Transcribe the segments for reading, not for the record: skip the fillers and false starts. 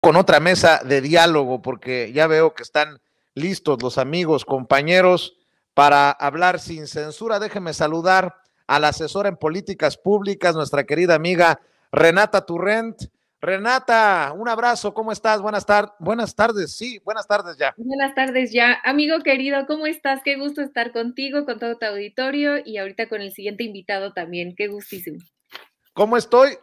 con otra mesa de diálogo, porque ya veo que están listos los amigos, compañeros, para hablar sin censura. Déjeme saludar a la asesora en políticas públicas, nuestra querida amiga Renata Turrent. Renata, un abrazo, ¿cómo estás? Buenas tardes, sí, buenas tardes ya. Buenas tardes ya. Amigo querido, ¿cómo estás? Qué gusto estar contigo, con todo tu auditorio y ahorita con el siguiente invitado también. Qué gustísimo. ¿Cómo estoy?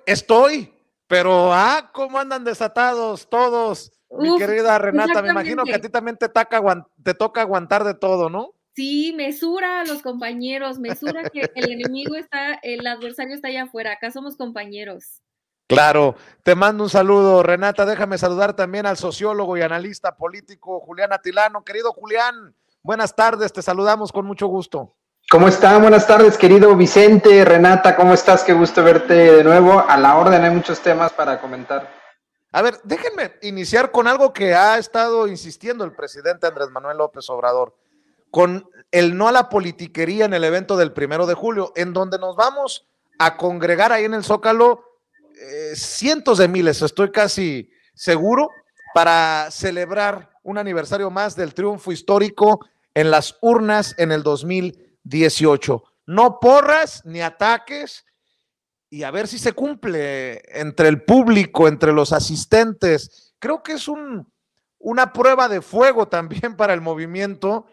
Pero ¿cómo andan desatados todos? Mi Uf, querida Renata, me imagino que a exactamente. ti también te toca aguantar de todo, ¿no? Sí, mesura a los compañeros, mesura que el enemigo está, el adversario está allá afuera, acá somos compañeros. Claro, te mando un saludo, Renata. Déjame saludar también al sociólogo y analista político Julián Atilano. Querido Julián, buenas tardes, te saludamos con mucho gusto. ¿Cómo está? Buenas tardes, querido Vicente, Renata, ¿cómo estás? Qué gusto verte de nuevo. A la orden, hay muchos temas para comentar. A ver, déjenme iniciar con algo que ha estado insistiendo el presidente Andrés Manuel López Obrador, con el no a la politiquería en el evento del 1 de julio, en donde nos vamos a congregar ahí en el Zócalo cientos de miles, estoy casi seguro, para celebrar un aniversario más del triunfo histórico en las urnas en el 2018. No porras ni ataques, y a ver si se cumple entre el público, entre los asistentes. Creo que es una prueba de fuego también para el movimiento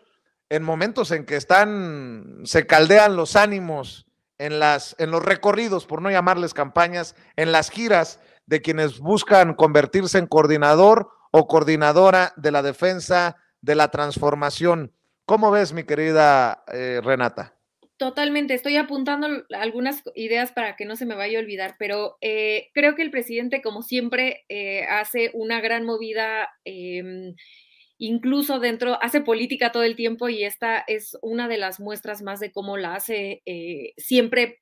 en momentos en que se caldean los ánimos en los recorridos, por no llamarles campañas, en las giras de quienes buscan convertirse en coordinador o coordinadora de la defensa de la transformación. ¿Cómo ves, mi querida Renata? Totalmente, estoy apuntando algunas ideas para que no se me vaya a olvidar, pero creo que el presidente, como siempre, hace una gran movida, incluso dentro, hace política todo el tiempo y esta es una de las muestras más de cómo la hace, siempre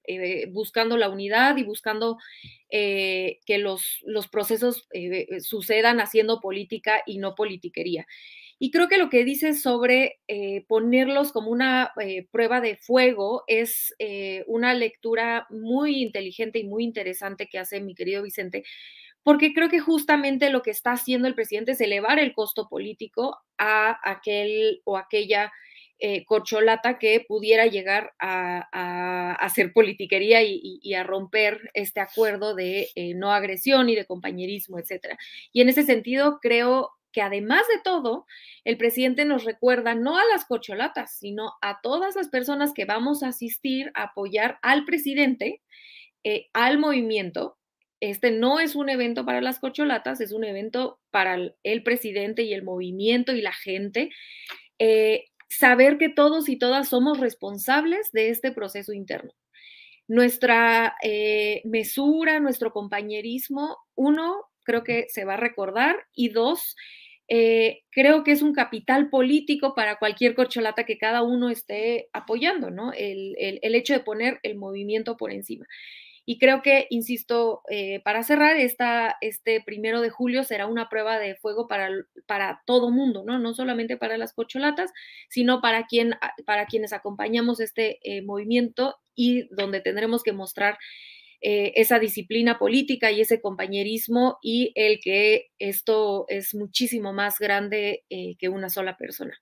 buscando la unidad y buscando que los procesos sucedan haciendo política y no politiquería. Y creo que lo que dices sobre ponerlos como una prueba de fuego es una lectura muy inteligente y muy interesante que hace mi querido Vicente, porque creo que justamente lo que está haciendo el presidente es elevar el costo político a aquel o aquella corcholata que pudiera llegar a hacer politiquería y a romper este acuerdo de no agresión y de compañerismo, etcétera. Y en ese sentido, creo que además de todo, el presidente nos recuerda no a las corcholatas, sino a todas las personas que vamos a asistir a apoyar al presidente, al movimiento. Este no es un evento para las corcholatas, es un evento para el presidente y el movimiento y la gente. Saber que todos y todas somos responsables de este proceso interno. Nuestra mesura, nuestro compañerismo, uno, creo que se va a recordar, y dos, creo que es un capital político para cualquier corcholata que cada uno esté apoyando, ¿no? El hecho de poner el movimiento por encima. Y creo que, insisto, para cerrar, este 1 de julio será una prueba de fuego para todo mundo, ¿no? No solamente para las corcholatas, sino para quienes acompañamos este movimiento y donde tendremos que mostrar esa disciplina política y ese compañerismo y el que esto es muchísimo más grande que una sola persona.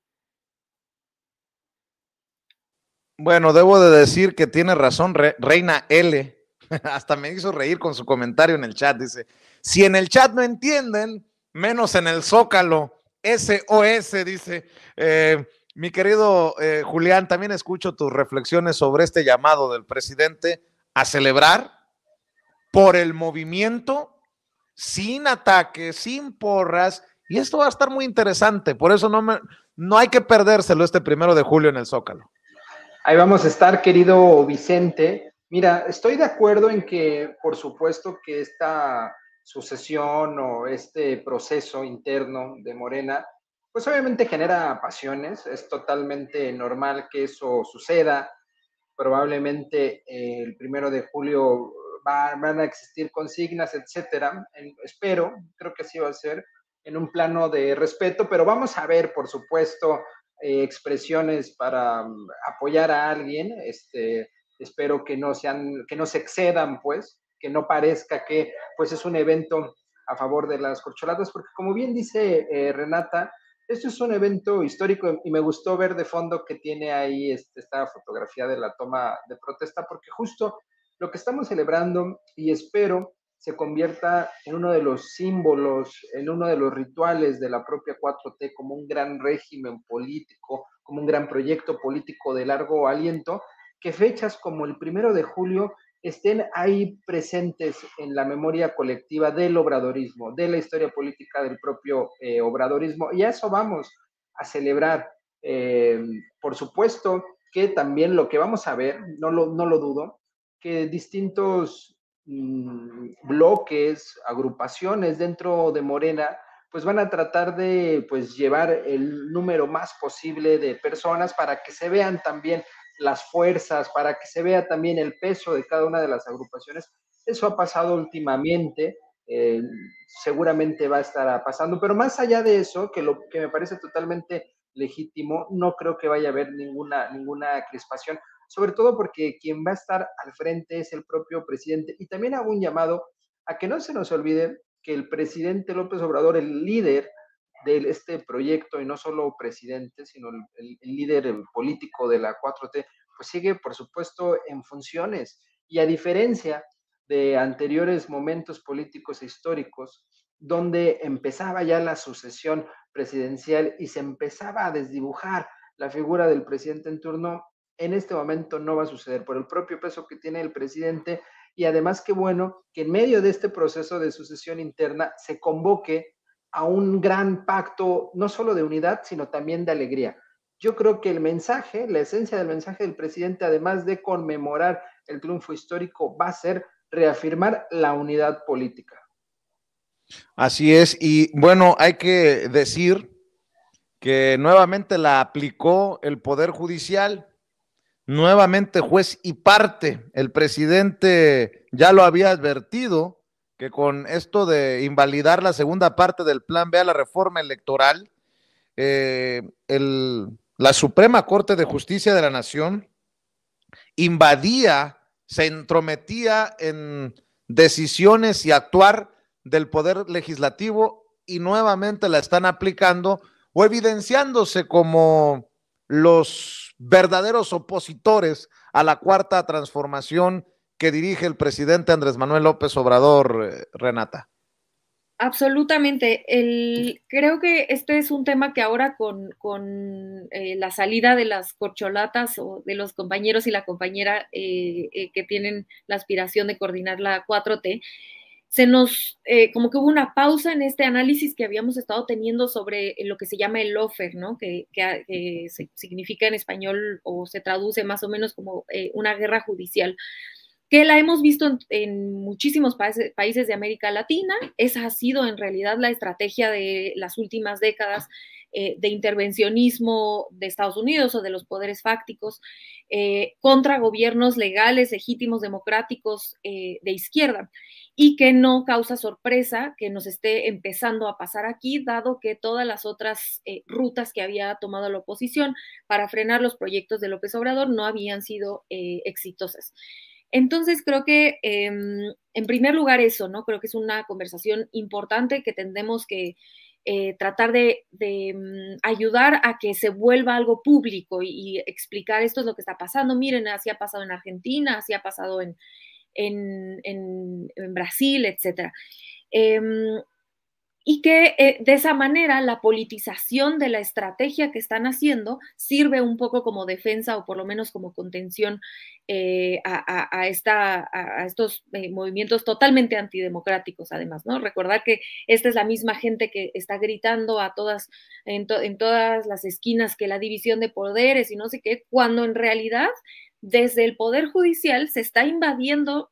Bueno, debo de decir que tiene razón Reina L. Hasta me hizo reír con su comentario en el chat. Dice, si en el chat no entienden, menos en el Zócalo. SOS, dice. Mi querido Julián, también escucho tus reflexiones sobre este llamado del presidente a celebrar por el movimiento, sin ataques, sin porras, y esto va a estar muy interesante. Por eso no hay que perdérselo este 1 de julio en el Zócalo. Ahí vamos a estar, querido Vicente. Mira, estoy de acuerdo en que, por supuesto, que esta sucesión o este proceso interno de Morena, pues obviamente genera pasiones, es totalmente normal que eso suceda. Probablemente el 1 de julio van a existir consignas, etcétera. Espero, creo que así va a ser, en un plano de respeto, pero vamos a ver, por supuesto, expresiones para apoyar a alguien. Espero que no se excedan, pues, que no parezca que pues es un evento a favor de las corcholatas, porque como bien dice Renata, esto es un evento histórico y me gustó ver de fondo que tiene ahí esta fotografía de la toma de protesta, porque justo lo que estamos celebrando, y espero se convierta en uno de los símbolos, en uno de los rituales de la propia 4T, como un gran régimen político, como un gran proyecto político de largo aliento, que fechas como el 1 de julio estén ahí presentes en la memoria colectiva del obradorismo, de la historia política del propio obradorismo, y a eso vamos a celebrar. Por supuesto que también lo que vamos a ver, no lo dudo, que distintos bloques, agrupaciones dentro de Morena, pues van a tratar de pues llevar el número más posible de personas para que se vean también las fuerzas, para que se vea también el peso de cada una de las agrupaciones. Eso ha pasado últimamente, seguramente va a estar pasando, pero más allá de eso, que lo que me parece totalmente legítimo, no creo que vaya a haber ninguna crispación, sobre todo porque quien va a estar al frente es el propio presidente. Y también hago un llamado a que no se nos olvide que el presidente López Obrador, el líder de este proyecto, y no solo presidente, sino el líder político de la 4T, pues sigue, por supuesto, en funciones. Y a diferencia de anteriores momentos políticos e históricos, donde empezaba ya la sucesión presidencial y se empezaba a desdibujar la figura del presidente en turno, en este momento no va a suceder por el propio peso que tiene el presidente, y además qué bueno que en medio de este proceso de sucesión interna se convoque a un gran pacto, no solo de unidad, sino también de alegría. Yo creo que el mensaje, la esencia del mensaje del presidente, además de conmemorar el triunfo histórico, va a ser reafirmar la unidad política. Así es, y bueno, hay que decir que nuevamente la aplicó el Poder Judicial, nuevamente juez y parte. El presidente ya lo había advertido que con esto de invalidar la segunda parte del Plan B a la reforma electoral, la Suprema Corte de Justicia de la Nación invadía, se entrometía en decisiones y actuar del Poder Legislativo, y nuevamente la están aplicando o evidenciándose como los verdaderos opositores a la cuarta transformación que dirige el presidente Andrés Manuel López Obrador, Renata. Absolutamente. Creo que este es un tema que ahora con la salida de las corcholatas o de los compañeros y la compañera que tienen la aspiración de coordinar la 4T, se nos, como que hubo una pausa en este análisis que habíamos estado teniendo sobre lo que se llama el lawfare, ¿no? Que significa en español o se traduce más o menos como una guerra judicial, que la hemos visto en muchísimos países de América Latina. Esa ha sido en realidad la estrategia de las últimas décadas de intervencionismo de Estados Unidos o de los poderes fácticos contra gobiernos legales, legítimos, democráticos de izquierda, y que no causa sorpresa que nos esté empezando a pasar aquí, dado que todas las otras rutas que había tomado la oposición para frenar los proyectos de López Obrador no habían sido exitosas. Entonces creo que en primer lugar eso, ¿no? Creo que es una conversación importante que tendremos que tratar de ayudar a que se vuelva algo público y explicar esto es lo que está pasando. Miren, así ha pasado en Argentina, así ha pasado en Brasil, etcétera. Y que de esa manera la politización de la estrategia que están haciendo sirve un poco como defensa o por lo menos como contención a estos movimientos totalmente antidemocráticos, además, ¿no? Recordar que esta es la misma gente que está gritando a todas, en todas las esquinas que la división de poderes y no sé qué, cuando en realidad desde el Poder Judicial se está invadiendo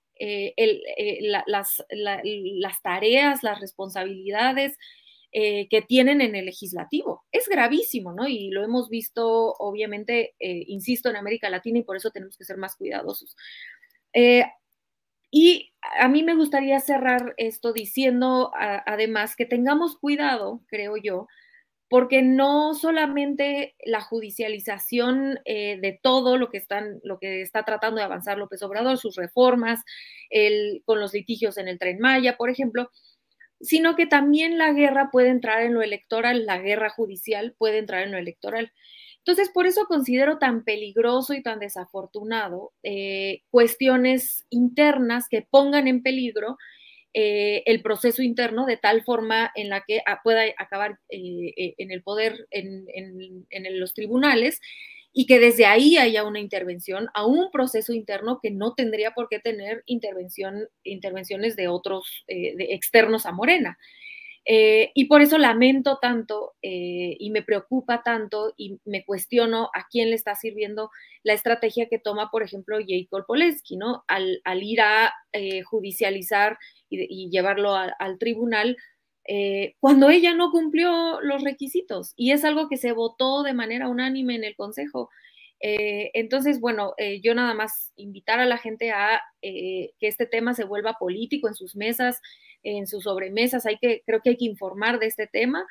las tareas, las responsabilidades que tienen en el legislativo. Es gravísimo, ¿no? Y lo hemos visto, obviamente, insisto, en América Latina, y por eso tenemos que ser más cuidadosos. Y a mí me gustaría cerrar esto diciendo, además, que tengamos cuidado, creo yo, porque no solamente la judicialización de todo lo que está tratando de avanzar López Obrador, sus reformas, con los litigios en el Tren Maya, por ejemplo, sino que también la guerra puede entrar en lo electoral, la guerra judicial puede entrar en lo electoral. Entonces, por eso considero tan peligroso y tan desafortunado cuestiones internas que pongan en peligro el proceso interno de tal forma en la que pueda acabar en el poder, en los tribunales, y que desde ahí haya una intervención a un proceso interno que no tendría por qué tener intervenciones de otros de externos a Morena. Y por eso lamento tanto y me preocupa tanto y me cuestiono a quién le está sirviendo la estrategia que toma, por ejemplo, Jacob Polensky, ¿no? Al ir a judicializar y llevarlo al tribunal cuando ella no cumplió los requisitos. Y es algo que se votó de manera unánime en el Consejo. Entonces, bueno, yo nada más invitar a la gente a que este tema se vuelva político en sus mesas, en sus sobremesas. Creo que hay que informar de este tema.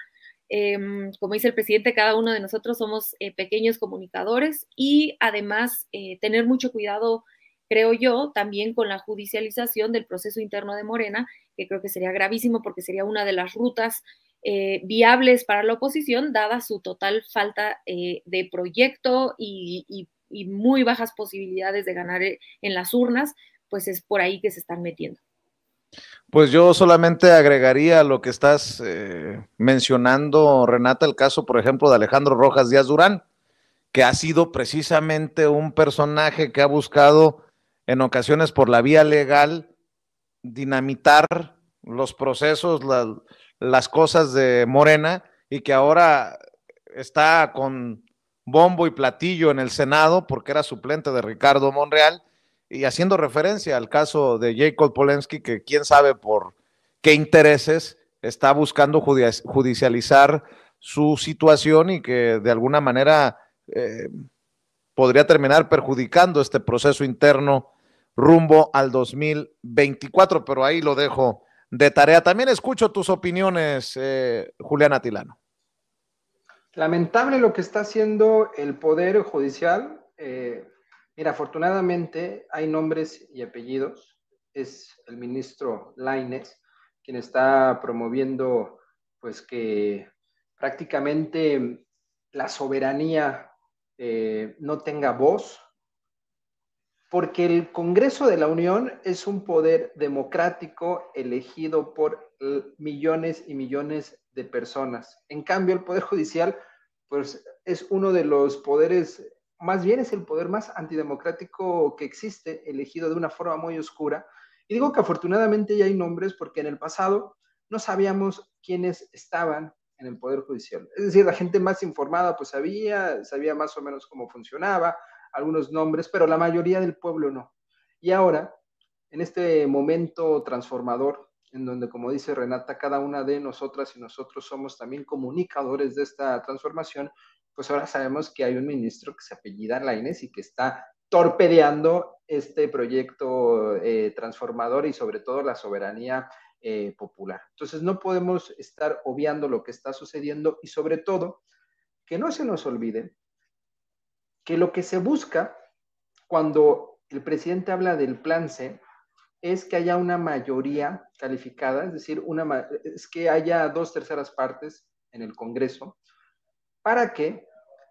Como dice el presidente, cada uno de nosotros somos pequeños comunicadores y además tener mucho cuidado, creo yo, también con la judicialización del proceso interno de Morena, que creo que sería gravísimo porque sería una de las rutas viables para la oposición, dada su total falta de proyecto y muy bajas posibilidades de ganar en las urnas, pues es por ahí que se están metiendo. Pues yo solamente agregaría lo que estás mencionando, Renata, el caso, por ejemplo, de Alejandro Rojas Díaz Durán, que ha sido precisamente un personaje que ha buscado en ocasiones por la vía legal dinamitar los procesos, las cosas de Morena, y que ahora está con bombo y platillo en el Senado porque era suplente de Ricardo Monreal, y haciendo referencia al caso de Jacob Polensky, que quién sabe por qué intereses está buscando judicializar su situación y que de alguna manera podría terminar perjudicando este proceso interno rumbo al 2024, pero ahí lo dejo de tarea. También escucho tus opiniones, Juliana Tilano. Lamentable lo que está haciendo el Poder Judicial. Mira, afortunadamente hay nombres y apellidos. Es el ministro Lainez quien está promoviendo pues que prácticamente la soberanía no tenga voz, porque el Congreso de la Unión es un poder democrático elegido por millones y millones de personas. En cambio, el Poder Judicial pues, es uno de los poderes, más bien es el poder más antidemocrático que existe, elegido de una forma muy oscura. Y digo que afortunadamente ya hay nombres porque en el pasado no sabíamos quiénes estaban en el Poder Judicial. Es decir, la gente más informada pues sabía más o menos cómo funcionaba, algunos nombres, pero la mayoría del pueblo no. Y ahora, en este momento transformador, en donde, como dice Renata, cada una de nosotras y nosotros somos también comunicadores de esta transformación, pues ahora sabemos que hay un ministro que se apellida Lainez y que está torpedeando este proyecto transformador y sobre todo la soberanía popular. Entonces no podemos estar obviando lo que está sucediendo y sobre todo que no se nos olvide que lo que se busca cuando el presidente habla del plan C es que haya una mayoría calificada, es decir, es que haya 2/3 partes en el Congreso para que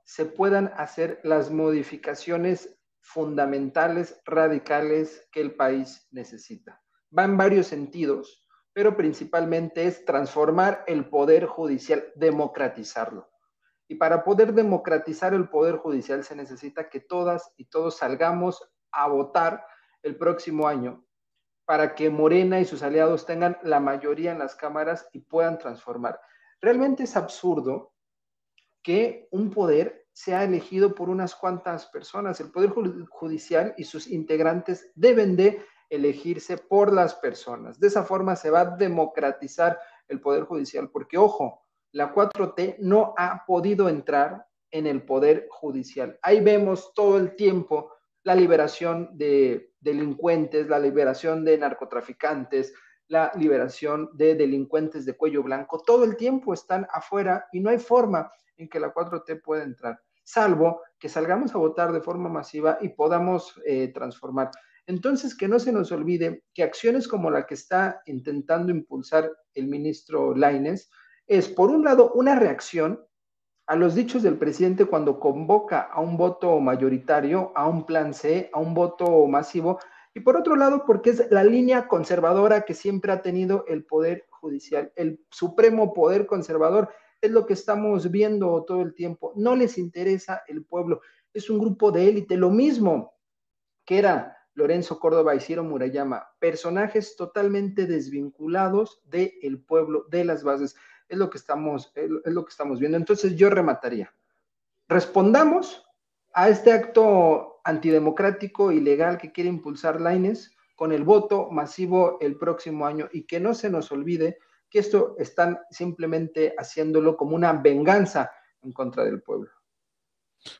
se puedan hacer las modificaciones fundamentales, radicales que el país necesita. Va en varios sentidos, pero principalmente es transformar el poder judicial, democratizarlo. Y para poder democratizar el poder judicial se necesita que todas y todos salgamos a votar el próximo año para que Morena y sus aliados tengan la mayoría en las cámaras y puedan transformar. Realmente es absurdo que un poder sea elegido por unas cuantas personas. El Poder Judicial y sus integrantes deben de elegirse por las personas. De esa forma se va a democratizar el Poder Judicial, porque, ojo, la 4T no ha podido entrar en el Poder Judicial. Ahí vemos todo el tiempo la liberación de delincuentes, la liberación de narcotraficantes, la liberación de delincuentes de cuello blanco. Todo el tiempo están afuera y no hay forma en que la 4T pueda entrar, salvo que salgamos a votar de forma masiva y podamos transformar. Entonces, que no se nos olvide que acciones como la que está intentando impulsar el ministro Lainez es, por un lado, una reacción a los dichos del presidente cuando convoca a un voto mayoritario, a un plan C, a un voto masivo, y por otro lado, porque es la línea conservadora que siempre ha tenido el Poder Judicial, el supremo poder conservador, es lo que estamos viendo todo el tiempo. No les interesa el pueblo, es un grupo de élite, lo mismo que era Lorenzo Córdoba y Ciro Murayama, personajes totalmente desvinculados del pueblo, de las bases. Es lo que estamos viendo. Entonces yo remataría. Respondamos a este acto antidemocrático, ilegal que quiere impulsar Lainez con el voto masivo el próximo año y que no se nos olvide que esto están simplemente haciéndolo como una venganza en contra del pueblo.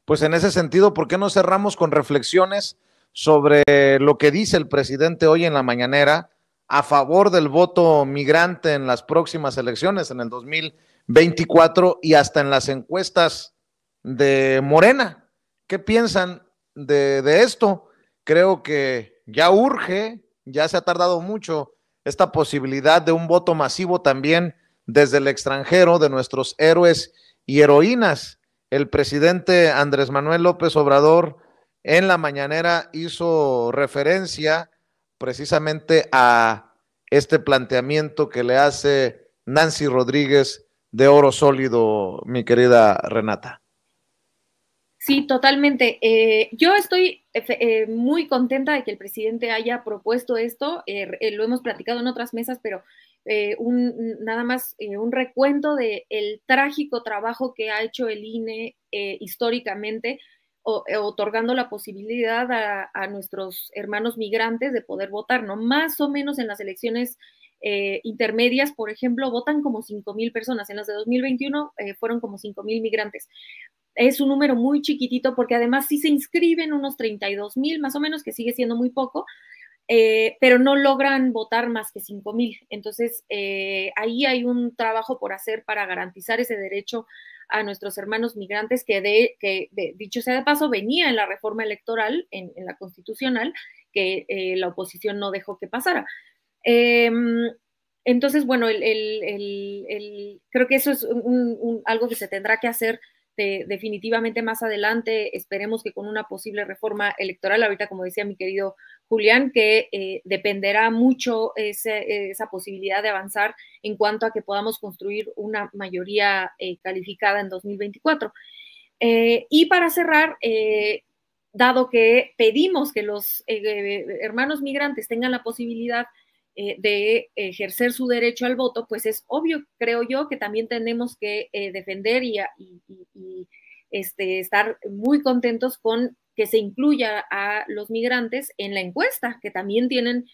Pues en ese sentido, ¿por qué no cerramos con reflexiones sobre lo que dice el presidente hoy en la mañanera a favor del voto migrante en las próximas elecciones, en el 2024 y hasta en las encuestas de Morena? ¿Qué piensan de esto? Creo que ya urge, ya se ha tardado mucho esta posibilidad de un voto masivo también desde el extranjero de nuestros héroes y heroínas. El presidente Andrés Manuel López Obrador en la mañanera hizo referencia precisamente a este planteamiento que le hace Nancy Rodríguez de Oro Sólido, mi querida Renata. Sí, totalmente. Yo estoy muy contenta de que el presidente haya propuesto esto. Lo hemos platicado en otras mesas, pero nada más un recuento del trágico trabajo que ha hecho el INE históricamente, otorgando la posibilidad a nuestros hermanos migrantes de poder votar, ¿no? Más o menos en las elecciones intermedias, por ejemplo, votan como 5,000 personas. En las de 2021 fueron como 5,000 migrantes. Es un número muy chiquitito porque además sí se inscriben unos 32,000 más o menos, que sigue siendo muy poco, pero no logran votar más que 5,000. Entonces, ahí hay un trabajo por hacer para garantizar ese derecho a nuestros hermanos migrantes que dicho sea de paso, venía en la reforma electoral, en la constitucional, que la oposición no dejó que pasara. Entonces, bueno, creo que eso es algo que se tendrá que hacer definitivamente más adelante. Esperemos que con una posible reforma electoral, ahorita como decía mi querido Julián, que dependerá mucho esa posibilidad de avanzar en cuanto a que podamos construir una mayoría calificada en 2024. Y para cerrar, dado que pedimos que los hermanos migrantes tengan la posibilidad de ejercer su derecho al voto, pues es obvio, creo yo, que también tenemos que defender y estar muy contentos con que se incluya a los migrantes en la encuesta, que también tienen,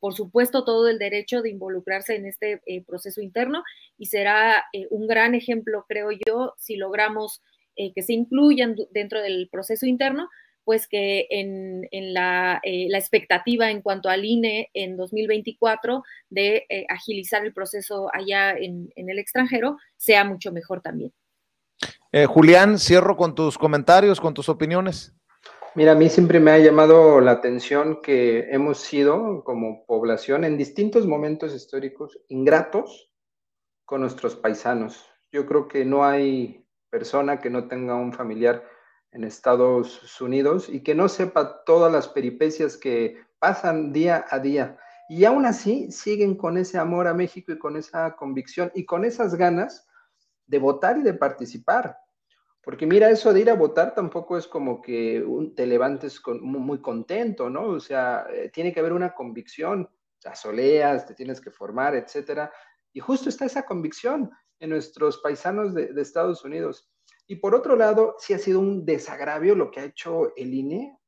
por supuesto, todo el derecho de involucrarse en este proceso interno, y será un gran ejemplo, creo yo, si logramos que se incluyan dentro del proceso interno, pues que en la expectativa en cuanto al INE en 2024 de agilizar el proceso allá en el extranjero sea mucho mejor también. Julián, cierro con tus comentarios, con tus opiniones. Mira, a mí siempre me ha llamado la atención que hemos sido como población en distintos momentos históricos ingratos con nuestros paisanos. Yo creo que no hay persona que no tenga un familiar en Estados Unidos y que no sepa todas las peripecias que pasan día a día. Y aún así siguen con ese amor a México y con esa convicción y con esas ganas de votar y de participar. Porque mira, eso de ir a votar tampoco es como que te levantes muy contento, ¿no? O sea, tiene que haber una convicción, asoleas, te tienes que formar, etcétera. Y justo está esa convicción en nuestros paisanos de Estados Unidos. Y por otro lado, sí ha sido un desagravio lo que ha hecho el INE.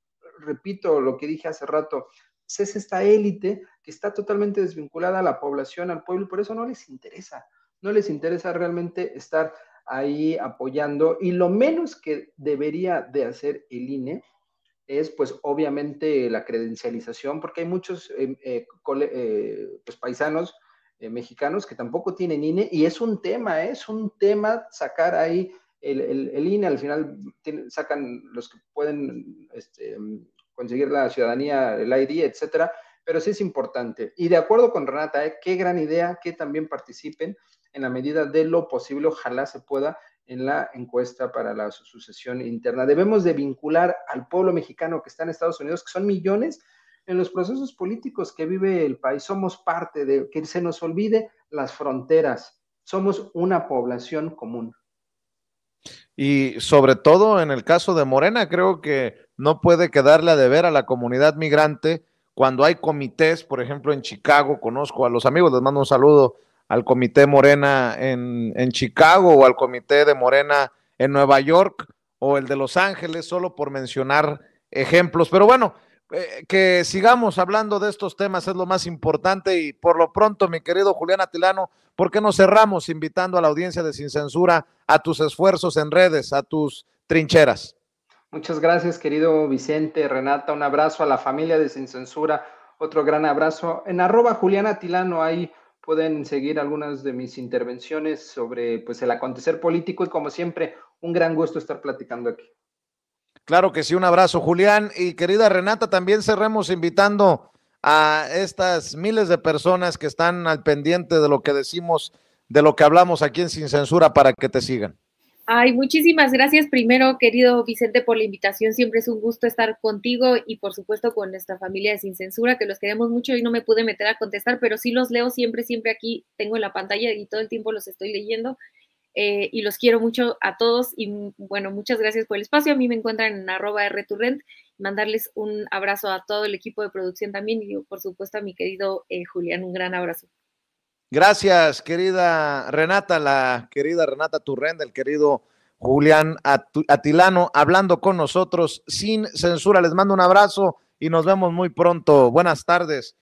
Repito lo que dije hace rato, es esta élite que está totalmente desvinculada a la población, al pueblo, y por eso no les interesa realmente estar ahí apoyando, y lo menos que debería de hacer el INE es pues obviamente la credencialización, porque hay muchos pues, paisanos mexicanos que tampoco tienen INE, y es un tema sacar ahí el INE. Al final sacan los que pueden conseguir la ciudadanía, el ID, etcétera, pero sí es importante. Y de acuerdo con Renata, qué gran idea que también participen en la medida de lo posible, ojalá se pueda, en la encuesta para la sucesión interna. Debemos de vincular al pueblo mexicano que está en Estados Unidos, que son millones, en los procesos políticos que vive el país. Somos parte de que se nos olvide las fronteras. Somos una población común. Y sobre todo en el caso de Morena, creo que no puede quedarle a deber a la comunidad migrante cuando hay comités, por ejemplo, en Chicago, conozco a los amigos, les mando un saludo al comité Morena en Chicago o al comité de Morena en Nueva York o el de Los Ángeles, solo por mencionar ejemplos. Pero bueno, que sigamos hablando de estos temas es lo más importante y por lo pronto, mi querido Julián Atilano, ¿por qué no cerramos invitando a la audiencia de Sin Censura a tus esfuerzos en redes, a tus trincheras? Muchas gracias, querido Vicente, Renata, un abrazo a la familia de Sin Censura, otro gran abrazo. En @Julián_Atilano, ahí pueden seguir algunas de mis intervenciones sobre pues, el acontecer político y como siempre, un gran gusto estar platicando aquí. Claro que sí, un abrazo, Julián. Y querida Renata, también cerremos invitando a estas miles de personas que están al pendiente de lo que decimos, de lo que hablamos aquí en Sin Censura para que te sigan. Ay, muchísimas gracias primero, querido Vicente, por la invitación. Siempre es un gusto estar contigo y por supuesto con nuestra familia de Sin Censura, que los queremos mucho y no me pude meter a contestar, pero sí los leo siempre aquí, tengo en la pantalla y todo el tiempo los estoy leyendo. Y los quiero mucho a todos y bueno, muchas gracias por el espacio. A mí me encuentran en @rturrent, mandarles un abrazo a todo el equipo de producción también y por supuesto a mi querido Julián, un gran abrazo. Gracias, querida Renata, la querida Renata Turrent, el querido Julián Atilano, hablando con nosotros Sin Censura. Les mando un abrazo y nos vemos muy pronto. Buenas tardes.